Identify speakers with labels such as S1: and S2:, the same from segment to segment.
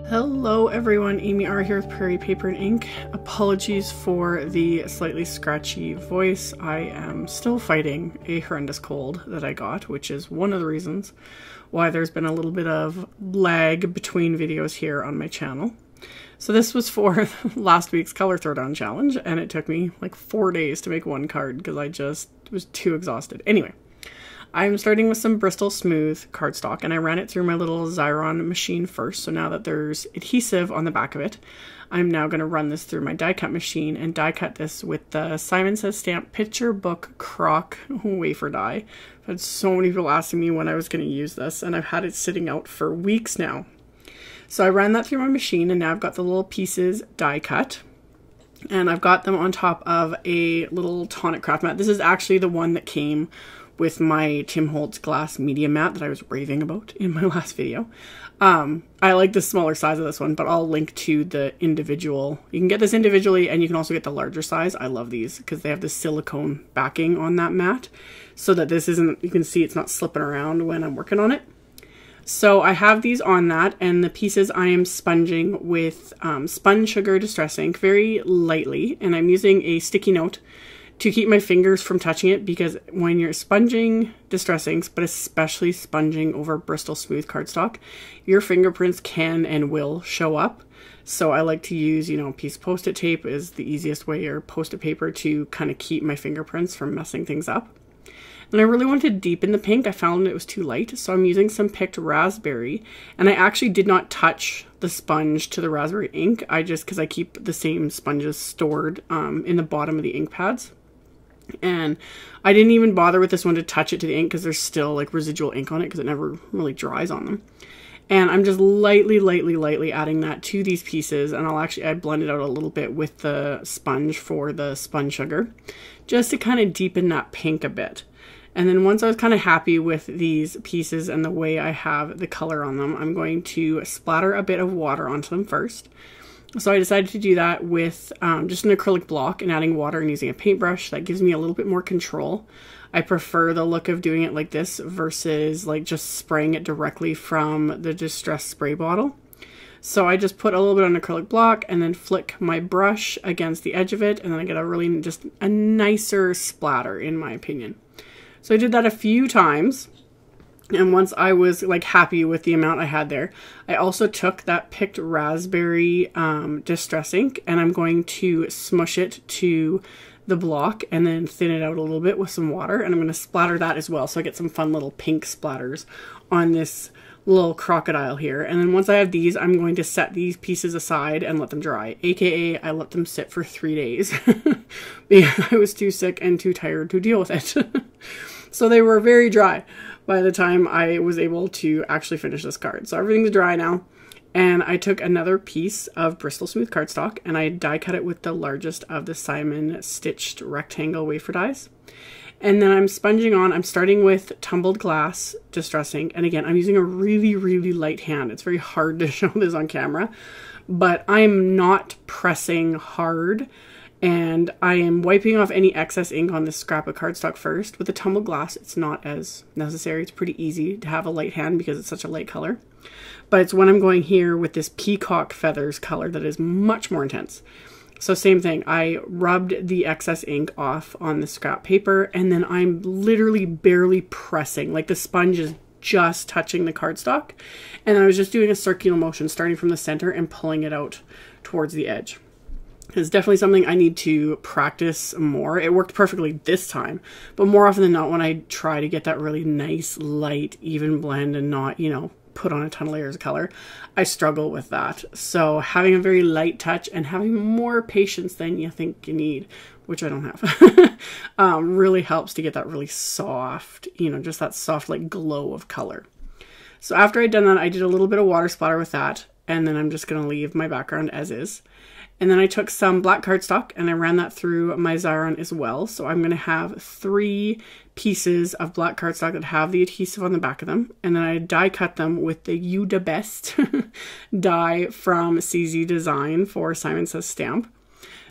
S1: Hello everyone, AmyR here with Prairie Paper and Ink. Apologies for the slightly scratchy voice. I am still fighting a horrendous cold that I got, which is one of the reasons why there's been a little bit of lag between videos here on my channel. So this was for last week's color throwdown challenge, and it took me like 4 days to make one card because I just was too exhausted. Anyway, I'm starting with some Bristol Smooth cardstock, and I ran it through my little Xyron machine first. So now that there's adhesive on the back of it, I'm now going to run this through my die cut machine and die cut this with the Simon Says Stamp Picture Book Croc wafer die. I've had so many people asking me when I was going to use this, and I've had it sitting out for weeks now. So I ran that through my machine, and now I've got the little pieces die cut, and I've got them on top of a little Tonic craft mat. This is actually the one that came with my Tim Holtz glass media mat that I was raving about in my last video. I like the smaller size of this one, but I'll link to the individual. You can get this individually, and you can also get the larger size. I love these because they have the silicone backing on that mat so that this isn't, you can see it's not slipping around when I'm working on it. So I have these on that, and the pieces I am sponging with spun sugar distress ink very lightly, and I'm using a sticky note to keep my fingers from touching it, because when you're sponging distress inks, but especially sponging over Bristol Smooth cardstock, your fingerprints can and will show up. So I like to use, you know, a piece of Post-it tape is the easiest way, or Post-it paper, to kind of keep my fingerprints from messing things up. And I really wanted to deepen the pink. I found it was too light, so I'm using some picked raspberry, and I actually did not touch the sponge to the raspberry ink. Because I keep the same sponges stored in the bottom of the ink pads. And I didn't even bother with this one to touch it to the ink because there's still like residual ink on it because it never really dries on them. And I'm just lightly adding that to these pieces, and I blend it out a little bit with the sponge for the spun sugar just to kind of deepen that pink a bit. And then once I was kind of happy with these pieces and the way I have the color on them, I'm going to splatter a bit of water onto them first. So I decided to do that with just an acrylic block and adding water and using a paintbrush. That gives me a little bit more control. I prefer the look of doing it like this versus like just spraying it directly from the Distress spray bottle. So I just put a little bit on acrylic block and then flick my brush against the edge of it, and then I get a really just a nicer splatter, in my opinion. So I did that a few times. And once I was like happy with the amount I had there, I also took that picked raspberry distress ink, and I'm going to smush it to the block and then thin it out a little bit with some water, and I'm going to splatter that as well so I get some fun little pink splatters on this little crocodile here. And then once I have these, I'm going to set these pieces aside and let them dry, aka I let them sit for 3 days because I was too sick and too tired to deal with it. So they were very dry by the time I was able to actually finish this card. So everything's dry now. And I took another piece of Bristol Smooth cardstock, and I die cut it with the largest of the Simon stitched rectangle wafer dies. And then I'm sponging on, I'm starting with tumbled glass distress ink. And again, I'm using a really light hand. It's very hard to show this on camera, but I'm not pressing hard. And I am wiping off any excess ink on this scrap of cardstock first. With the tumbled glass, it's not as necessary. It's pretty easy to have a light hand because it's such a light color. But it's when I'm going here with this peacock feathers color that is much more intense. So same thing, I rubbed the excess ink off on the scrap paper, and then I'm literally barely pressing, like the sponge is just touching the cardstock. And I was just doing a circular motion starting from the center and pulling it out towards the edge. It's definitely something I need to practice more. It worked perfectly this time, but more often than not, when I try to get that really nice, light, even blend and not, you know, put on a ton of layers of color, I struggle with that. So having a very light touch and having more patience than you think you need, which I don't have, really helps to get that really soft, you know, just that soft, like glow of color. So after I'd done that, I did a little bit of water splatter with that, and then I'm just going to leave my background as is. And then I took some black cardstock and I ran that through my Xyron as well. So I'm going to have 3 pieces of black cardstock that have the adhesive on the back of them. And then I die cut them with the You Da Best die from CZ Design for Simon Says Stamp.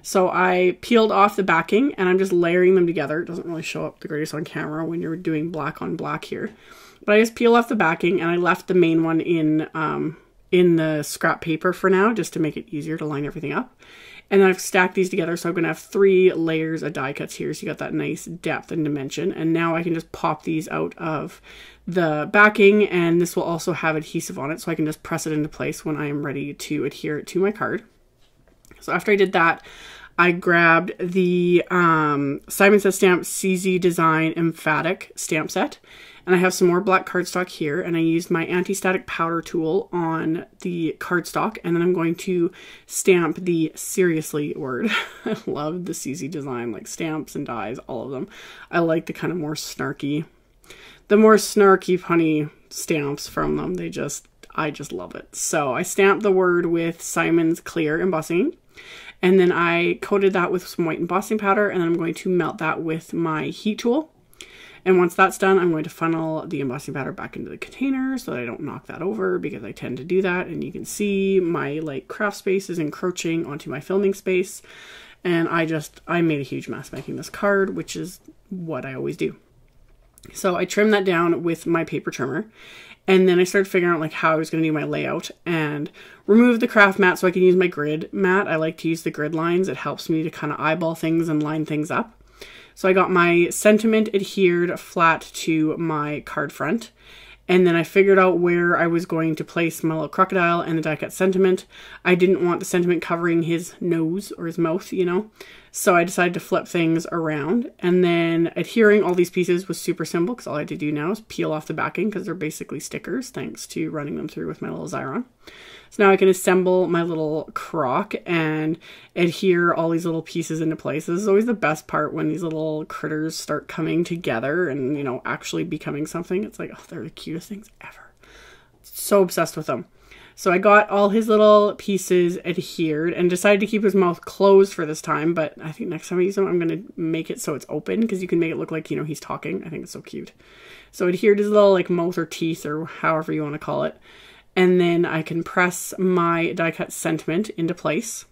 S1: So I peeled off the backing and I'm just layering them together. It doesn't really show up the greatest on camera when you're doing black on black here. But I just peel off the backing and I left the main one in in the scrap paper for now, just to make it easier to line everything up. And then I've stacked these together, so I'm going to have 3 layers of die cuts here, so you got that nice depth and dimension. And now I can just pop these out of the backing, and this will also have adhesive on it, so I can just press it into place when I am ready to adhere it to my card. So after I did that, I grabbed the Simon Says Stamp CZ Design Emphatic stamp set, and I have some more black cardstock here, and I used my anti-static powder tool on the cardstock, and then I'm going to stamp the seriously word. I love the CZ Design, like stamps and dies, all of them. I like the kind of more snarky, punny stamps from them. I just love it. So I stamped the word with Simon's clear embossing. And then I coated that with some white embossing powder, and then I'm going to melt that with my heat tool. And once that's done, I'm going to funnel the embossing powder back into the container so that I don't knock that over, because I tend to do that. And you can see my like craft space is encroaching onto my filming space. And I made a huge mess making this card, which is what I always do. So I trimmed that down with my paper trimmer. And then I started figuring out like how I was going to do my layout, and remove the craft mat so I can use my grid mat. I like to use the grid lines. It helps me to kind of eyeball things and line things up. So I got my sentiment adhered flat to my card front. And then I figured out where I was going to place my little crocodile and the die cut sentiment. I didn't want the sentiment covering his nose or his mouth, you know. So I decided to flip things around. And then adhering all these pieces was super simple, because all I had to do now is peel off the backing, because they're basically stickers thanks to running them through with my little Xyron. So now I can assemble my little croc and adhere all these little pieces into place. This is always the best part, when these little critters start coming together and, you know, actually becoming something. It's like, oh, they're the cutest things ever. So obsessed with them. So I got all his little pieces adhered and decided to keep his mouth closed for this time. But I think next time I use him, I'm going to make it so it's open, because you can make it look like, you know, he's talking. I think it's so cute. So adhered his little like mouth or teeth or however you want to call it. And then I can press my die cut sentiment into place.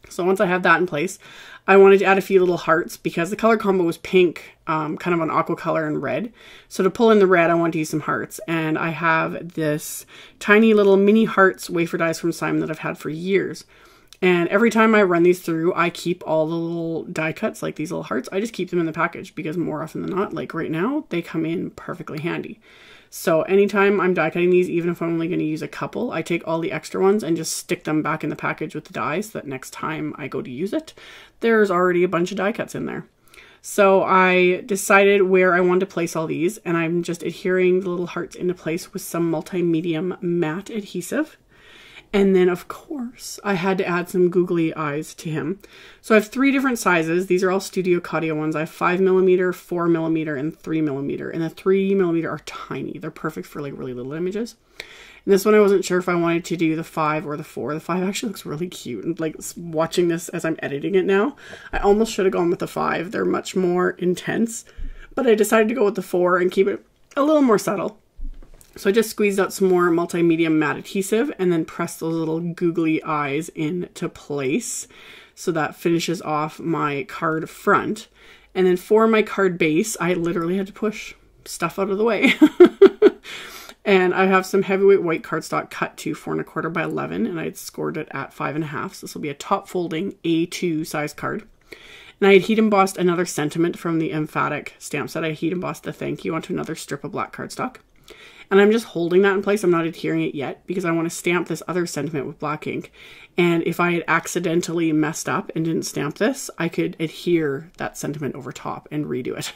S1: So once I have that in place, I wanted to add a few little hearts, because the color combo was pink, kind of an aqua color, and red. So to pull in the red, I want to use some hearts. And I have this tiny little mini hearts wafer dies from Simon that I've had for years. And every time I run these through, I keep all the little die cuts, like these little hearts. I just keep them in the package, because more often than not, like right now, they come in perfectly handy. So anytime I'm die cutting these, even if I'm only going to use a couple, I take all the extra ones and just stick them back in the package with the dies, so that next time I go to use it, there's already a bunch of die cuts in there. So I decided where I wanted to place all these, and I'm just adhering the little hearts into place with some multi-medium matte adhesive. And then, of course, I had to add some googly eyes to him. So I have 3 different sizes. These are all Studio Caudia ones. I have 5mm, 4mm, and 3mm. And the 3mm are tiny. They're perfect for like really little images. And this one, I wasn't sure if I wanted to do the 5 or the 4. The 5 actually looks really cute. And like watching this as I'm editing it now, I almost should have gone with the 5. They're much more intense. But I decided to go with the 4 and keep it a little more subtle. So I just squeezed out some more multimedia matte adhesive and then pressed those little googly eyes into place. So that finishes off my card front. And then for my card base, I literally had to push stuff out of the way. And I have some heavyweight white cardstock cut to 4 1/4 by 11, and I had scored it at 5 1/2. So this will be a top folding A2 size card. And I had heat embossed another sentiment from the Emphatic stamp set. I heat embossed the thank you onto another strip of black cardstock. And I'm just holding that in place. I'm not adhering it yet, because I want to stamp this other sentiment with black ink. And if I had accidentally messed up and didn't stamp this, I could adhere that sentiment over top and redo it.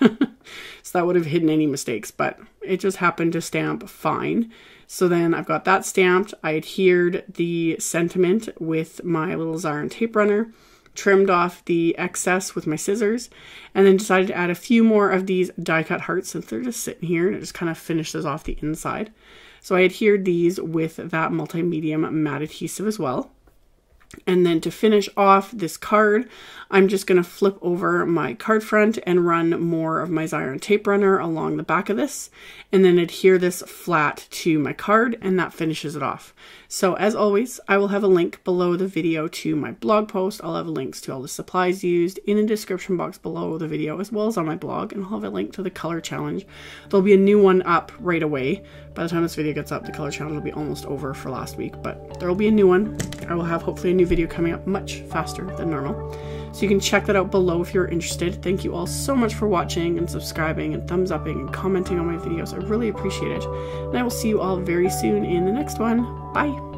S1: So that would have hidden any mistakes, but it just happened to stamp fine. So then I've got that stamped. I adhered the sentiment with my little Xyron tape runner, trimmed off the excess with my scissors, and then decided to add a few more of these die cut hearts since they're just sitting here, and it just kind of finishes off the inside. So I adhered these with that multi-medium matte adhesive as well. And then to finish off this card, I'm just going to flip over my card front and run more of my Xyron tape runner along the back of this, and then adhere this flat to my card, and that finishes it off. So as always, I will have a link below the video to my blog post. I'll have links to all the supplies used in the description box below the video, as well as on my blog, and I'll have a link to the color challenge. There'll be a new one up right away. By the time this video gets up, the color challenge will be almost over for last week, but there will be a new one. I will have hopefully a new video coming up much faster than normal. So you can check that out below if you're interested. Thank you all so much for watching and subscribing and thumbs upping and commenting on my videos. I really appreciate it. And I will see you all very soon in the next one. Bye!